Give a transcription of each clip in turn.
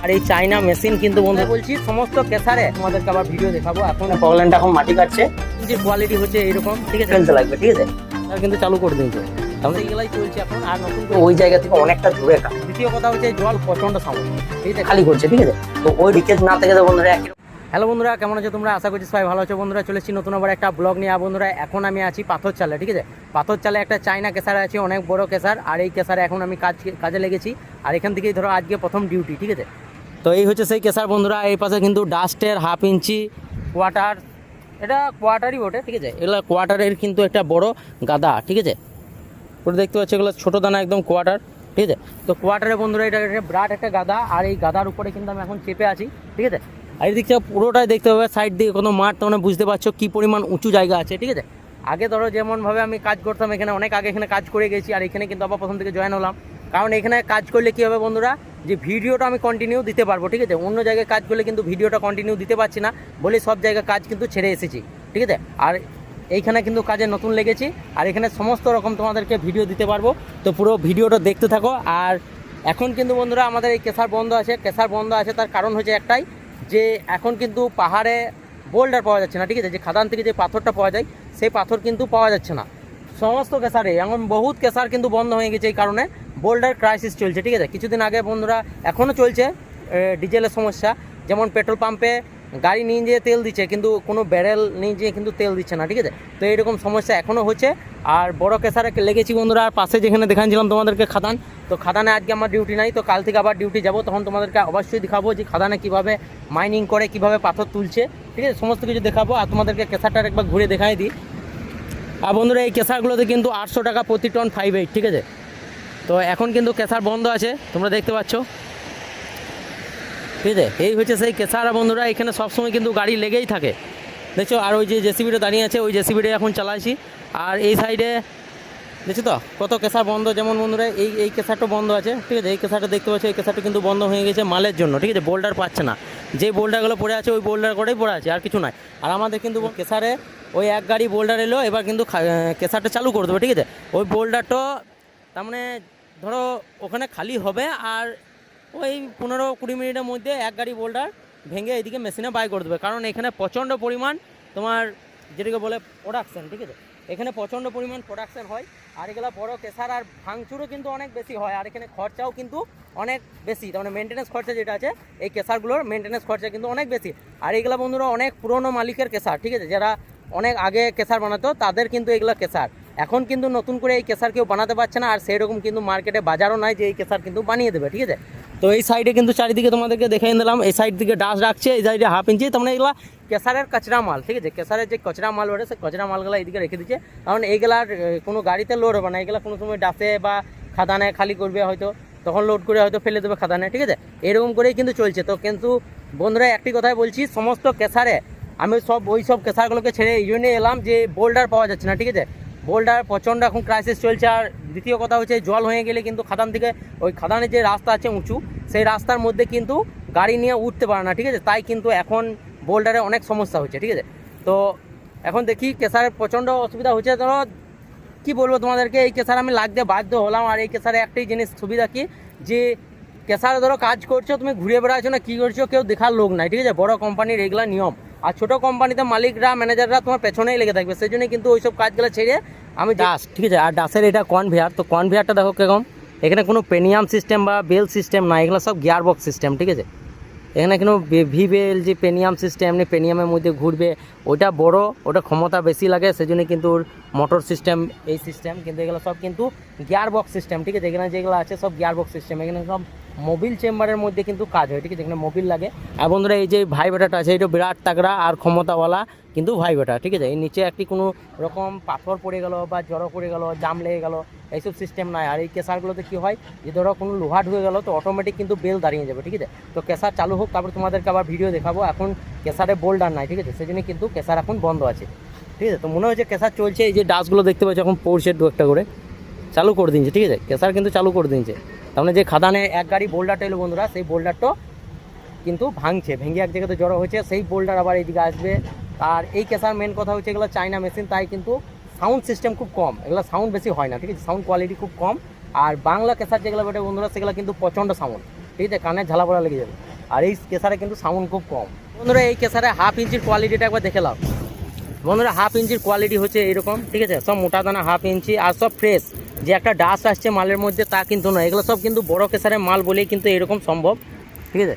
আর এই চাইনা মেশিন কিন্তু বন্ধু বলছি সমস্ত কেসারে তোমাদেরকে আবার ভিডিও দেখাবো। এখন পগল্যান্ডটা এখন মাটি কাটছে, যে কোয়ালিটি হচ্ছে এইরকম, ঠিক আছে, ফেলতে লাগবে, ঠিক আছে, আর কিন্তু চালু করে দিয়েছে। তাহলে এইগুলাই চলছে এখন। আর নতুন করে ওই জায়গা থেকে অনেকটা দূরে কাজ। দ্বিতীয় কথা হচ্ছে জল প্রচন্ড সাউন্ড, ঠিক আছে, খালি করছে, ঠিক আছে। তো ওই রিকেজ না থেকে তো বন্ধুরা হ্যালো বন্ধুরা, কেমন আছো তোমরা? আশা করছি সবাই ভালো আছো বন্ধুরা। চলেছি নতুন আবার একটা ব্লগ নিয়ে। বন্ধুরা এখন আমি আছি পাথর চালে, ঠিক আছে। পাথর চালে একটা চাইনা কেসার আছে, অনেক বড় কেসার। আর এই কেসারে এখন আমি কাজে লেগেছি। আর এখান থেকেই ধরো আজকে প্রথম ডিউটি, ঠিক আছে। তো এই হচ্ছে সেই কেসার বন্ধুরা। এই পাশে কিন্তু ডাস্টের 1/2 ইঞ্চি কোয়ার্টার, এটা কোয়ার্টারই বটে, ঠিক আছে। এগুলো কোয়ার্টারের কিন্তু একটা বড় গাদা, ঠিক আছে। ওটা দেখতে পাচ্ছি, এগুলো ছোটো দানা একদম কোয়ার্টার, ঠিক আছে। তো কোয়ার্টারে বন্ধুরা এটা বিরাট একটা গাদা। আর এই গাদার উপরে কিন্তু আমি এখন চেপে আছি, ঠিক আছে। আর এই দিক থেকে পুরোটাই দেখতে পাবে, সাইড দিয়ে কোনো মাঠ, তোমরা বুঝতে পারছো কী পরিমাণ উঁচু জায়গা আছে, ঠিক আছে। আগে ধরো যেমনভাবে আমি কাজ করতাম এখানে, অনেক আগে এখানে কাজ করে গেছি। আর এখানে কিন্তু আবার প্রথম থেকে জয়েন হলাম, কারণ এখানে কাজ করলে কী হবে বন্ধুরা, যে ভিডিওটা আমি কন্টিনিউ দিতে পারবো, ঠিক আছে। অন্য জায়গায় কাজ করলে কিন্তু ভিডিওটা কন্টিনিউ দিতে পারছি না বলে সব জায়গায় কাজ কিন্তু ছেড়ে এসেছি, ঠিক আছে। আর এইখানে কিন্তু কাজে নতুন লেগেছি। আর এখানে সমস্ত রকম তোমাদেরকে ভিডিও দিতে পারবো, তো পুরো ভিডিওটা দেখতে থাকো। আর এখন কিন্তু বন্ধুরা আমাদের এই কেসার বন্ধ আছে। কেসার বন্ধ আছে তার কারণ হচ্ছে একটাই, যে এখন কিন্তু পাহাড়ে বোল্ডার পাওয়া যাচ্ছে না, ঠিক আছে। যে খাদান থেকে যে পাথরটা পাওয়া যায় সেই পাথর কিন্তু পাওয়া যাচ্ছে না সমস্ত কেসারে। এমন বহুত কেসার কিন্তু বন্ধ হয়ে গেছে, এই কারণে বোল্ডার ক্রাইসিস চলছে, ঠিক আছে। কিছুদিন আগে বন্ধুরা এখনও চলছে ডিজেলের সমস্যা। যেমন পেট্রোল পাম্পে গাড়ি নিয়ে যেয়ে তেল দিচ্ছে, কিন্তু কোনো ব্যারেল নিয়ে যেয়ে কিন্তু তেল দিচ্ছে না, ঠিক আছে। তো এইরকম সমস্যা এখনও হচ্ছে। আর বড় কেসারে লেগেছি বন্ধুরা। আর পাশে যেখানে দেখাচ্ছিলাম তোমাদেরকে খাদান, তো খাদানে আজকে আমার ডিউটি নাই, তো কাল থেকে আবার ডিউটি যাব। তখন তোমাদেরকে অবশ্যই দেখাবো যে খাদানে কীভাবে মাইনিং করে, কীভাবে পাথর তুলছে, ঠিক আছে, সমস্ত কিছু দেখাবো। আর তোমাদেরকে কেসারটার একবার ঘুরে দেখাই দিই। আর বন্ধুরা এই কেসারগুলোতে কিন্তু 800 টাকা প্রতি টন 5/8, ঠিক আছে। তো এখন কিন্তু কেসার বন্ধ আছে, তোমরা দেখতে পাচ্ছ, ঠিক আছে। এই হচ্ছে সেই কেসার বন্ধুরা। এখানে সবসময় কিন্তু গাড়ি লেগেই থাকে, দেখছো। আর ওই যে জেসিবিটা দাঁড়িয়ে আছে, ওই জেসিবিটা এখন চালাইছি। আর এই সাইডে দেখছো তো কত কেসার বন্ধ। যেমন বন্ধুরা এই কেসারটা বন্ধ আছে, ঠিক আছে। এই কেসারটা দেখতে পাচ্ছ, এই কেসারটা কিন্তু বন্ধ হয়ে গেছে মালের জন্য, ঠিক আছে। বোল্ডার পাচ্ছে না, যে বোল্ডারগুলো পড়ে আছে ওই বোল্ডার করেই পড়ে আছে, আর কিছু নাই। আর আমাদের কিন্তু কেসারে ওই এক গাড়ি বোল্ডার এলো, এবার কিন্তু কেসারটা চালু করে দেবো, ঠিক আছে। ওই বোল্ডারটা তার মানে ধরো ওখানে খালি হবে, আর ওই 15-20 মিনিটের মধ্যে এক গাড়ি বোল্ডার ভেঙে এইদিকে মেশিনে বাই করে দেবে। কারণ এখানে প্রচণ্ড পরিমাণ তোমার যেটাকে বলে প্রোডাকশান, ঠিক আছে। এখানে প্রচণ্ড পরিমাণ প্রোডাকশান হয়। আর এগুলো বড় কেসার, আর ভাঙচুরও কিন্তু অনেক বেশি হয়। আর এখানে খরচাও কিন্তু অনেক বেশি, তার মানে মেনটেন্যান্স খরচা যেটা আছে এই কেসারগুলোর মেনটেন্যান্স খরচা কিন্তু অনেক বেশি। আর এগুলো বন্ধুরা অনেক পুরনো মালিকের কেসার, ঠিক আছে। যারা অনেক আগে কেসার বানাতো তাদের কিন্তু এগুলো কেসার। এখন কিন্তু নতুন করে এই কেসার কেউ বানাতে পারছে না। আর সেই রকম কিন্তু মার্কেটে বাজারও নাই যে এই কেসার কিন্তু বানিয়ে দেবে, ঠিক আছে। তো এই সাইডে কিন্তু চারিদিকে তোমাদেরকে দেখাই দিলাম, এই সাইড দিকে ডাস্ট রাখছে, এই সাইডে 1/2 ইঞ্চি, তার মানে এগুলা কেসারের কচরা মাল, ঠিক আছে। কেসারের যে কচরা মাল ওঠে সেই কচরা মালগুলো এইদিকে রেখে দিচ্ছে, কারণ এইগুলার কোনো গাড়িতে লোড হবে না। এগুলো কোনো সময় ডাসে বা খাদানে খালি করবে হয়তো, তখন লোড করে হয়তো ফেলে দেবে খাদানে, ঠিক আছে। এরকম করেই কিন্তু চলছে। তো কিন্তু বন্ধুরা একটি কথাই বলছি, সমস্ত কেসারে আমি ওই সব কেসারগুলোকে ছেড়ে এই জন্যে এলাম যে বোল্ডার পাওয়া যাচ্ছে না, ঠিক আছে। বোল্ডার প্রচণ্ড এখন ক্রাইসিস চলছে। আর দ্বিতীয় কথা হচ্ছে জল হয়ে গেলে কিন্তু খাদান থেকে ওই খাদানের যে রাস্তা আছে উঁচু, সেই রাস্তার মধ্যে কিন্তু গাড়ি নিয়ে উঠতে পারে না, ঠিক আছে। তাই কিন্তু এখন বোল্ডারে অনেক সমস্যা হচ্ছে, ঠিক আছে। তো এখন দেখি কেসারের প্রচণ্ড অসুবিধা হচ্ছে। ধরো কী বলবো তোমাদেরকে, এই কেসার আমি লাগতে বাধ্য হলাম। আর এই কেসারে একটাই জিনিস সুবিধা কি, যে কেসারে ধরো কাজ করছো, তুমি ঘুরে বেড়াচ্ছো না কী করছো, কেউ দেখার লোক নাই, ঠিক আছে। বড় কোম্পানির এগুলা নিয়ম। আর ছোটো কোম্পানিতে মালিকরা ম্যানেজাররা তোমার পেছনেই লেগে থাকবে, সেই জন্যই কিন্তু ওইসব কাজগুলো ছেড়ে আমি ডাস, ঠিক আছে। আর ডাসের এটা কনভেয়ার, তো কনভেয়ারটা দেখো কেমন। এখানে কোনো পেনিয়াম সিস্টেম বা বেল সিস্টেম না, এগুলো সব গিয়ার বক্স সিস্টেম, ঠিক আছে। এখানে কোনো ভি বেল যে পেনিয়াম সিস্টেম, এমনি পেনিয়ামের মধ্যে ঘুরবে, ওটা বড়, ওটা ক্ষমতা বেশি লাগে, সেজন্য কিন্তু মোটর সিস্টেম এই সিস্টেম। কিন্তু এগুলো সব কিন্তু গিয়ার বক্স সিস্টেম, ঠিক আছে। এখানে যেগুলো আছে সব গিয়ার বক্স সিস্টেম। এখানে সব মোবিল চেম্বারের মধ্যে কিন্তু কাজ হয়, ঠিক আছে। এখানে মোবিল লাগে। আর বন্ধুরা এই যে ভাইব্রেটারটা আছে, এটা বিরাট তাগড়া আর ক্ষমতাওয়ালা কিন্তু ভাইব্রেটার, ঠিক আছে। এই নিচে একটি কোনো রকম পাথর পড়ে গেল বা জড়ো পড়ে গেল, জাম লেগে গেল, এইসব সিস্টেম নাই। আর এই কেসারগুলোতে কী হয়, যে ধরো কোনো লোহা ঢুকে গেলো তো অটোমেটিক কিন্তু বেল দাঁড়িয়ে যাবে, ঠিক আছে। তো কেসার চালু হোক, তারপর তোমাদেরকে আবার ভিডিও দেখাবো। এখন কেসারে বোল্ডার নাই, ঠিক আছে, সেই জন্য কিন্তু কেসার এখন বন্ধ আছে, ঠিক আছে। তো মনে হচ্ছে কেসার চলছে। এই যে ডাস্টগুলো দেখতে পাচ্ছি এখন পড়ছে দু একটা করে, চালু করে দিচ্ছে, ঠিক আছে। কেসার কিন্তু চালু করে দিচ্ছে। তার মানে যে খাদানে এক গাড়ি বোল্ডারটা এলো বন্ধুরা, সেই বোল্ডারটা কিন্তু ভাঙছে, ভেঙে এক জায়গাতে জড়ো হয়েছে, সেই বোল্ডার আবার এইদিকে আসবে। আর এই কেসার মেন কথা হচ্ছে এগুলো চাইনা মেশিন, তাই কিন্তু সাউন্ড সিস্টেম খুব কম, এগুলো সাউন্ড বেশি হয় না, ঠিক আছে। সাউন্ড কোয়ালিটি খুব কম। আর বাংলা কেসার যেগুলো বেটে বন্ধুরা, সেগুলো কিন্তু প্রচণ্ড সাউন্ড, ঠিক আছে, কানে ঝালা পড়া লেগে যাবে। আর এই কেসারে কিন্তু সাউন্ড খুব কম। বন্ধুরা এই কেসারে হাফ ইঞ্চির কোয়ালিটিটা একবার দেখে নাও বন্ধুরা। হাফ ইঞ্চির কোয়ালিটি হচ্ছে এরকম, ঠিক আছে, সব মোটা দানা হাফ ইঞ্চি আর সব ফ্রেশ। যে একটা ডাস্ট আসছে মালের মধ্যে তা কিন্তু নয়, এগুলো সব কিন্তু বড় কেসারের মাল বলেই কিন্তু এরকম সম্ভব, ঠিক আছে।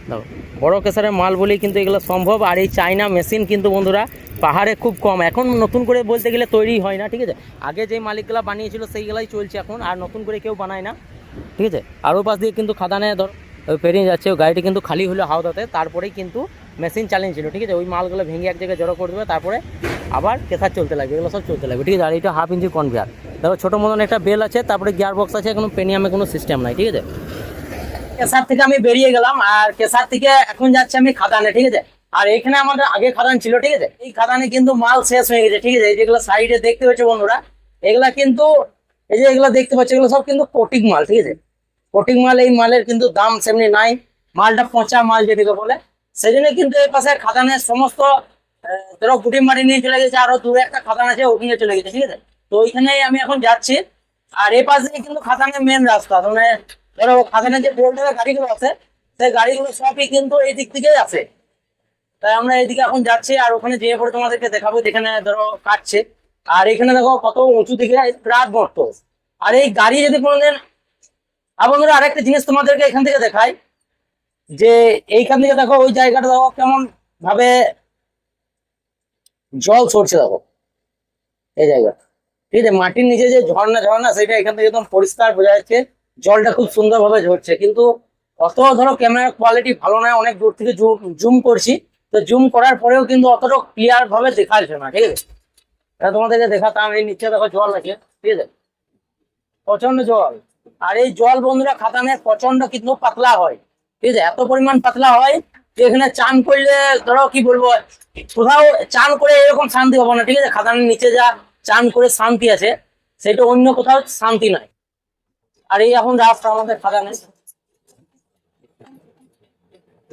দেখো বড় কেসারের মাল বলেই কিন্তু এগুলো সম্ভব। আর এই চায়না মেশিন কিন্তু বন্ধুরা পাহাড়ে খুব কম, এখন নতুন করে বলতে গেলে তৈরি হয় না, ঠিক আছে। আগে যে মালিকগুলো বানিয়েছিল সেইগুলাই চলছে এখন, আর নতুন করে কেউ বানায় না, ঠিক আছে। আর ওই পাশ দিয়ে কিন্তু খাদানে ধর পেরিয়ে যাচ্ছে, ওই গাড়িটি কিন্তু খালি হলো হাওদাতে, তারপরেই কিন্তু মেশিন চালিয়েছিল, ঠিক আছে। ওই মালগুলো ভেঙে এক জায়গায় জড়ো করে দেবে, তারপরে আবার কেসার চলতে লাগবে, এগুলো সব চলতে লাগবে, ঠিক আছে। আর এটা হাফ ইঞ্চি কনভেয়ার, দেখো ছোটো মতন একটা বেল আছে, তারপরে গিয়ার বক্স আছে, কোনো পেনিয়ামে কোনো সিস্টেম নাই, ঠিক আছে। কেসার থেকে আমি বেরিয়ে গেলাম, আর কেসার থেকে এখন যাচ্ছি আমি খাদানে, ঠিক আছে। আর এখানে আমাদের আগে খাদান ছিল, ঠিক আছে। এই খাদানে কিন্তু মাল শেষ হয়ে গেছে, ঠিক আছে। এই যেগুলো সাইডে দেখতে পাচ্ছ বন্ধুরা, এগুলা কিন্তু এই যে এগুলো দেখতে পাচ্ছ, এগুলো সব কিন্তু কোটিং মাল, ঠিক আছে। কোটিং মাল, এই মালের কিন্তু দাম সেমনি নাই, মালটা পচা মাল যেটাকে বলে। সেই জন্য কিন্তু এই পাশে খাদানের সমস্ত ধরো গুটি মাটি নিয়ে চলে গেছে, আরো দূরে একটা খাদান আছে ওখানে চলে গেছে, ঠিক আছে। তো ওইখানেই আমি এখন যাচ্ছি। আর এই পাশে কিন্তু খাদানের মেন রাস্তা, মানে ধরো খাদানের যে টোল গাড়িগুলো আছে, সেই গাড়িগুলো সবই কিন্তু এই দিক থেকেই আছে। তাই আমরা এইদিকে এখন যাচ্ছি, আর ওখানে যেয়ে পরে তোমাদেরকে দেখাবো যেখানে ধরো কাটছে। আর এখানে দেখো কত উঁচু দিকে রাত বর্ত। আর এই গাড়ি যদি কোনোদিন, আর বন্ধুরা আরেকটা জিনিস তোমাদেরকে এখান থেকে দেখাই, যে এইখান থেকে দেখো ওই জায়গাটা দেখো কেমন ভাবে জল ছড়ছে, দেখো এই জায়গা, ঠিক আছে। মাটির নিচে যে ঝর্ণা ঝর্ণা সেটা এখান থেকে একদম পরিষ্কার বোঝা যাচ্ছে, জলটা খুব সুন্দর ভাবে ঝরছে। কিন্তু অত ধরো ক্যামেরার কোয়ালিটি ভালো নয়, অনেক দূর থেকে জুম করছি, তো জুম করার পরেও কিন্তু অতটা ক্লিয়ার ভাবে দেখা যাচ্ছে না, ঠিক আছে। এটা তোমাদেরকে দেখাতাম, এই নিচে দেখো জল আছে, ঠিক আছে, প্রচন্ড জল। আর এই জল বন্ধুরা খাদানে প্রচন্ড কিন্তু পাতলা হয়, ঠিক আছে। এত পরিমাণ পাতলা হয় যে এখানে চান করলে ধরো কি বলবো, কোথাও চান করে এরকম শান্তি হবে না, ঠিক আছে। খাদানের নিচে যা চান করে শান্তি আছে, সেটা অন্য কোথাও শান্তি নাই। আর এই এখন রাস্তা আমাদের খাদানে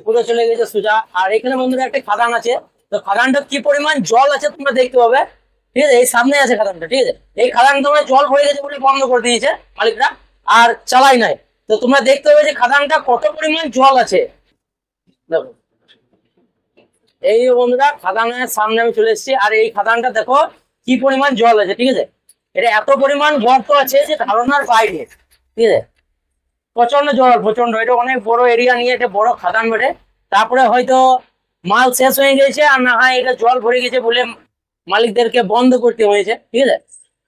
পুরো চলে গেছে সোজা। আর এখানে বন্ধুরা একটা খাদান আছে, তো খাদানটা কি পরিমাণ জল আছে তোমরা দেখতে পাবে, ঠিক আছে। এই সামনে আছে খাদানটা, ঠিক আছে। এই খাদান তোমরা জল হয়ে গেছে বলে বন্ধ করে দিয়েছে মালিকরা, আর চালাই নাই। তো তোমরা দেখতে পাবে যে খাদানটা কত পরিমাণ জল আছে, দেখো। এই বন্ধুরা খাদানের সামনে আমি চলে এসেছি, আর এই খাদানটা দেখো কি পরিমাণ জল আছে, ঠিক আছে। এটা এত পরিমাণ গর্ত আছে যে ধারণার বাইরে, ঠিক আছে। প্রচন্ড জল, প্রচন্ড, এটা অনেক বড় এরিয়া নিয়ে এটা বড় খাদান বেড়ে। তারপরে হয়তো মাল শেষ হয়ে গেছে, আর না হয় এটা জল ভরে গেছে বলে মালিকদেরকে বন্ধ করতে হয়েছে, ঠিক আছে।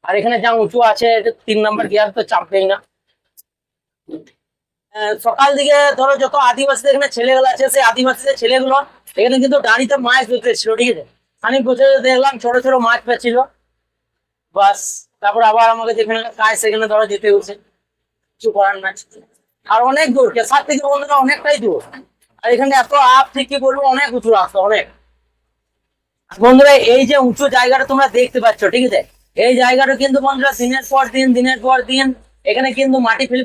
আর এখানে যা উঁচু আছে, এটা 3 নম্বর গিয়ার, তো চাপবেই না। সকাল দিকে ধরো যত আদিবাসীদের এখানে ছেলেগুলো আছে, সেই আদিবাসীদের ছেলেগুলো এখানে কিন্তু দাঁড়িতে মাছ ধরতে ছিল, ঠিক আছে। খানিক বছর দেখলাম ছোট ছোট মাছ পেয়েছিল, বাস। তারপর আবার আমাকে যেখানে কাজ সেখানে ধরো যেতে হচ্ছে, কিছু করার নাই। আর অনেক দূর, কেসার থেকে বন্ধুরা অনেকটাই দূর। আর এখানে এত আপ ঠিক কি বলবো, অনেক উঁচু রাস্তা, অনেক। বন্ধুরা এই যে উঁচু জায়গাটা তোমরা দেখতে পাচ্ছ, ঠিক আছে, এই জায়গাটা কিন্তু বন্ধুরা দিনের পর দিন, দিনের পর দিন এখানে কিন্তু মাটি ফেলে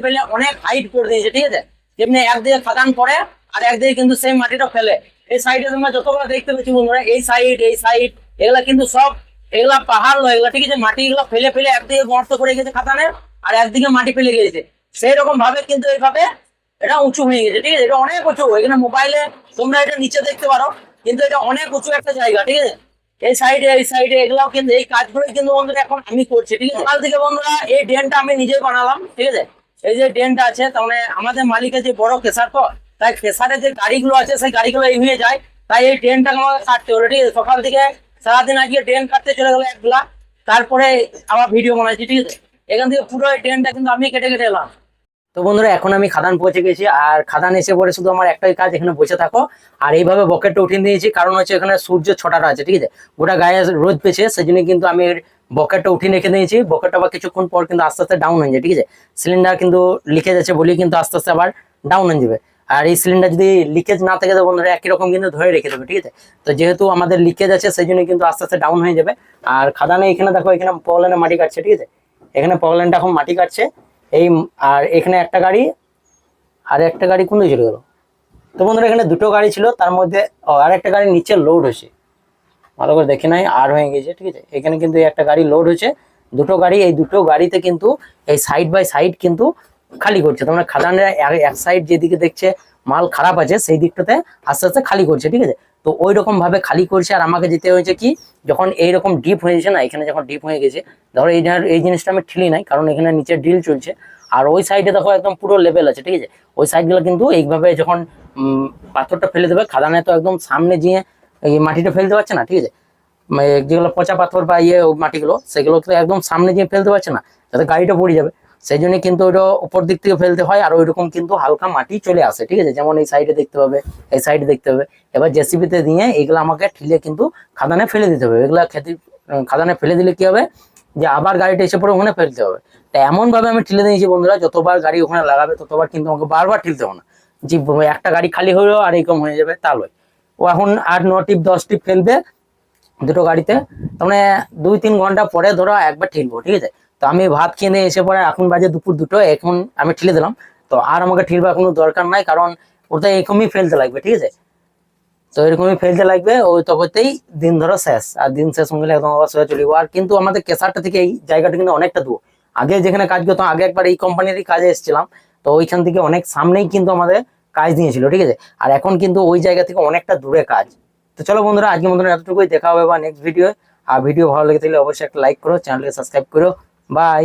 ফেলে অনেক হাইট করে দিয়েছে, ঠিক আছে। যেমনি একদিকে খাদান পড়ে, আর একদিকে কিন্তু সেই মাটিটা ফেলে। এই সাইডে তোমরা যতগুলো দেখতে পাচ্ছ বন্ধুরা, এই সাইড এগুলা কিন্তু সব, এগুলা পাহাড় নয়, এগুলা, ঠিক আছে। মাটি এগুলো ফেলে ফেলে একদিকে গর্ত করে গেছে খাদানের, আর একদিকে মাটি ফেলে গেছে। সেই রকম ভাবে কিন্তু এইভাবে এটা উঁচু হয়ে গেছে, ঠিক আছে। এটা অনেক উঁচু, এখানে মোবাইলে তোমরা এটা নিচে দেখতে পারো, কিন্তু এটা অনেক উঁচু একটা জায়গা, ঠিক আছে। এই সাইডে এগুলাও কিন্তু, এই কাজগুলোই কিন্তু বন্ধুরা এখন আমি করছি, ঠিক আছে। কাল থেকে বন্ধুরা এই ড্রেনটা আমি নিজেই বানালাম, ঠিক আছে। এই যে ড্রেনটা আছে, তার মানে আমাদের মালিকের যে বড় কেসার, তো তাই কেসারের যে গাড়িগুলো আছে সেই গাড়িগুলো এই হয়ে যায়, তাই এই ড্রেনটাকে আমাকে কাটতে হলো, ঠিক আছে। সকাল থেকে সারাদিন আগে ড্রেন কাটতে চলে গেলো একবেলা, তারপরে আবার ভিডিও বানাচ্ছি, ঠিক আছে। এখান থেকে পুরো এই ড্রেনটা কিন্তু আমি কেটে এলাম। তো বন্ধুরা এখন আমি খাদান পৌঁছে গেছি, আর খাদান এসে পরে শুধু আমার একটাই কাজ, এখানে বসে থাকো। আর এইভাবে বকেটটা উঠিয়ে দিয়েছি, কারণ হচ্ছে এখানে সূর্য ছটাটা আছে, ঠিক আছে। গোটা গায়ে রোদ পেয়েছে, সেই জন্য কিন্তু আমি বকেটটা উঠিয়ে রেখে দিয়েছি। বকেটটা আবার কিছুক্ষণ পর কিন্তু আস্তে আস্তে ডাউন হয়ে যায়, ঠিক আছে। সিলিন্ডার কিন্তু লিকেজ আছে বলেই কিন্তু আস্তে আস্তে আবার ডাউন হয়ে যাবে। আর এই সিলিন্ডার যদি লিকেজ না থাকে তো বন্ধুরা একই রকম কিন্তু ধরে রেখে দেবে, ঠিক আছে। তো যেহেতু আমাদের লিকেজ আছে, সেই জন্য কিন্তু আস্তে আস্তে ডাউন হয়ে যাবে। আর খাদানে এখানে দেখো, এখানে পগলানে মাটি কাটছে, ঠিক আছে। এখানে পগলানটা এখন মাটি কাটছে এই। আর এখানে একটা গাড়ি, আর একটা গাড়ি কোন দিকে চলে গেল। তো বন্ধুরা এখানে দুটো গাড়ি ছিল, তার মধ্যে আর একটা গাড়ি নিচে লোড হয়েছে, ভালো করে দেখে নাই, আর হয়ে গেছে, ঠিক আছে। এখানে কিন্তু একটা গাড়ি লোড হয়েছে, দুটো গাড়ি, এই দুটো গাড়িতে কিন্তু এই সাইড বাই সাইড কিন্তু খালি করছে। তোমরা খাদানের এক সাইড যেদিকে দেখছে মাল খারাপ আছে সেই দিকটাতে আস্তে আস্তে খালি করছে, ঠিক আছে। তো ওই রকম ভাবে খালি করছে। আর আমাকে যেতে হয়েছে কি, যখন এইরকম ডিপ হয়ে গেছে না, এখানে যখন ডিপ হয়ে গেছে, ধরো এই জিনিসটা আমি ঠিলি নাই, কারণ এখানে নিচে ড্রিল চলছে। আর ওই সাইডে দেখো একদম পুরো লেভেল আছে, ঠিক আছে। ওই সাইডগুলো কিন্তু এইভাবে যখন পাথরটা ফেলে দেবে, খাদানে তো একদম সামনে গিয়ে এই মাটিটা ফেলতে পারছে না, ঠিক আছে। যেগুলো পচা পাথর বা মাটিগুলো, সেগুলো তো একদম সামনে গিয়ে ফেলতে পারছে না, যাতে গাড়িটা পড়ে যাবে। সেই জন্য কিন্তু ওইটা উপর দিক থেকে ফেলতে হয়। আর ওইরকম কিন্তু হালকা মাটি চলে আসে, ঠিক আছে। যেমন এই সাইডে দেখতে পাবে, এই সাইডে দেখতে হবে। এবার জেসিবিতে দিয়ে এগুলো আমাকে ঠিলে কিন্তু খাদানে ফেলে দিতে হবে। এগুলা খাদানে ফেলে দিলে কি হবে, যে আবার গাড়িটা এসে পরে ওখানে ফেলতে হবে। তো এমন ভাবে আমি ঠিলে দিয়েছি বন্ধুরা, যতবার গাড়ি ওখানে লাগাবে ততবার কিন্তু আমাকে বারবার ঠিলতে হবে না, যে একটা গাড়ি খালি হলো আর এরকম হয়ে যাবে, তা নয়। ও এখন 8-9 টিপ 10 টিপ ফেলবে দুটো গাড়িতে, মানে 2-3 ঘন্টা পরে ধরো একবার ঠিলবো, ঠিক আছে। তো আমি ভাত খেয়ে নিয়ে এসে পরে, এখন বাজে দুপুর 2টো, এখন আমি ঠিলে দিলাম। তো আর আমাকে ঠিলবার কোনো দরকার নাই, কারণ ওটা এরকমই ফেলতে লাগবে, ঠিক আছে। তো এরকমই ফেলতে লাগবে, ওই তখনতেই দিন ধরো শেষ। আর দিন শেষ হয়ে গেলে একদম আবার সোজা চলে যাবো। আর কিন্তু আমাদের কেসারটা থেকে এই জায়গাটা কিন্তু অনেকটা দূর। আগে যেখানে কাজ করতাম, আগে একবার এই কোম্পানিরই কাজে এসেছিলাম, তো ওইখান থেকে অনেক সামনেই কিন্তু আমাদের কাজ দিয়েছিল, ঠিক আছে। আর এখন কিন্তু ওই জায়গা থেকে অনেকটা দূরে কাজ। তো চলো বন্ধুরা, আজকের মতন এতটুকুই, দেখা হবে বা নেক্সট ভিডিও। আর ভিডিও ভালো লেগে থাকলে অবশ্যই একটা লাইক করো, চ্যানেলকে সাবস্ক্রাইব করো। বাই।